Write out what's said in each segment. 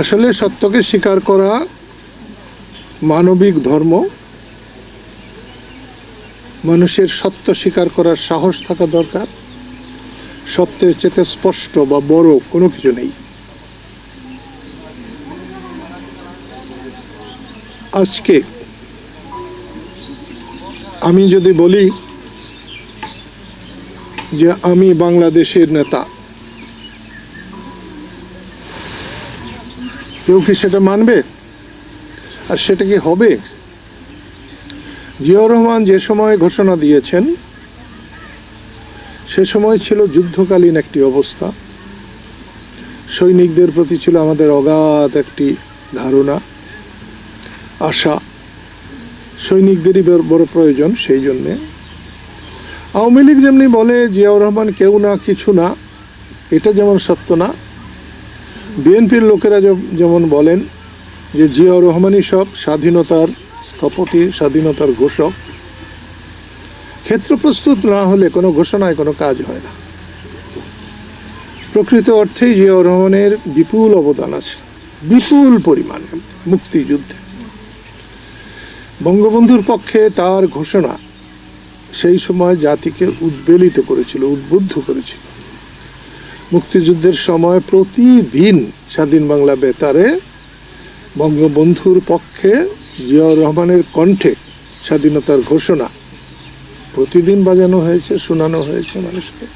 আসলে সত্যকে স্বীকার করা মানবিক ধর্ম। মানুষের সত্য স্বীকার করার সাহস থাকা দরকার। সত্যের চেয়ে স্পষ্ট বা বড় কোনো কিছু নেই। আজকে আমি যদি বলি যে আমি বাংলাদেশের নেতা, কেউ কি সেটা মানবে? আর সেটা কি হবে? জিয়াউর রহমান যে সময় ঘোষণা দিয়েছেন সে সময় ছিল যুদ্ধকালীন একটি অবস্থা। সৈনিকদের প্রতি ছিল আমাদের অগাধ একটি ধারণা, আশা। সৈনিকদেরই বড় প্রয়োজন। সেই জন্যে আওয়ামী লীগ যেমনি বলে জিয়াউর রহমান কেউ না কিছু না, এটা যেমন সত্য না। বিএনপির লোকেরা যেমন বলেন যে জিয়াউর রহমানই সব, স্বাধীনতার স্থপতি, স্বাধীনতার ঘোষক। ক্ষেত্র প্রস্তুত না হলে কোনো ঘোষণায় কোনো কাজ হয় না। প্রকৃত অর্থেই জিয়াউর রহমানের বিপুল অবদান আছে, বিপুল পরিমাণে মুক্তিযুদ্ধে। বঙ্গবন্ধুর পক্ষে তার ঘোষণা সেই সময় জাতিকে উদ্বেলিত করেছিল, উদ্বুদ্ধ করেছিল। মুক্তিযুদ্ধের সময় প্রতিদিন স্বাধীন বাংলা বেতারে বঙ্গবন্ধুর পক্ষে জিয়াউর রহমানের কণ্ঠে স্বাধীনতার ঘোষণা প্রতিদিন বাজানো হয়েছে, শোনানো হয়েছে মানুষকে।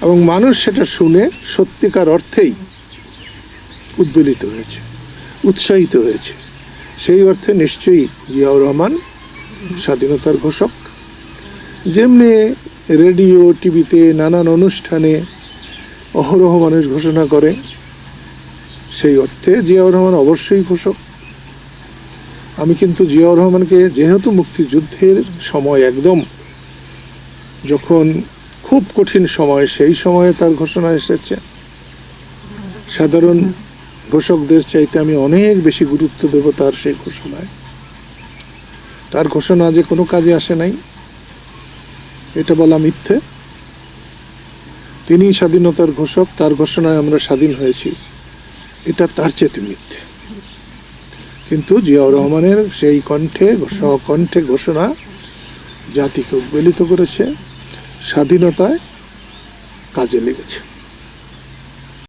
এবং মানুষ সেটা শুনে সত্যিকার অর্থেই উদ্বেলিত হয়েছে, উৎসাহিত হয়েছে। সেই অর্থে নিশ্চয়ই জিয়াউর রহমান স্বাধীনতার ঘোষক। যেমনি রেডিও, টিভিতে, নানান অনুষ্ঠানে অহরহ মানুষ ঘোষণা করে, সেই অর্থে জিয়াউর রহমান অবশ্যই ঘোষক। আমি কিন্তু জিয়াউর রহমানকে, যেহেতু মুক্তিযুদ্ধের সময় একদম যখন খুব কঠিন সময়, সেই সময়ে তার ঘোষণা এসেছে, সাধারণ ঘোষকদের চাইতে আমি অনেক বেশি গুরুত্ব দেব তার সেই ঘোষণায়। তার ঘোষণা যে কোনো কাজে আসে নাই এটা বলা মিথ্যে। তিনি স্বাধীনতার ঘোষক, তার ঘোষণায় আমরা স্বাধীন হয়েছি, এটা তার চেয়ে মিথ্যে। কিন্তু জিয়াউর রহমানের সেই কণ্ঠে ঘোষণা জাতিকে উদ্বেলিত করেছে, স্বাধীনতায় কাজে লেগেছে।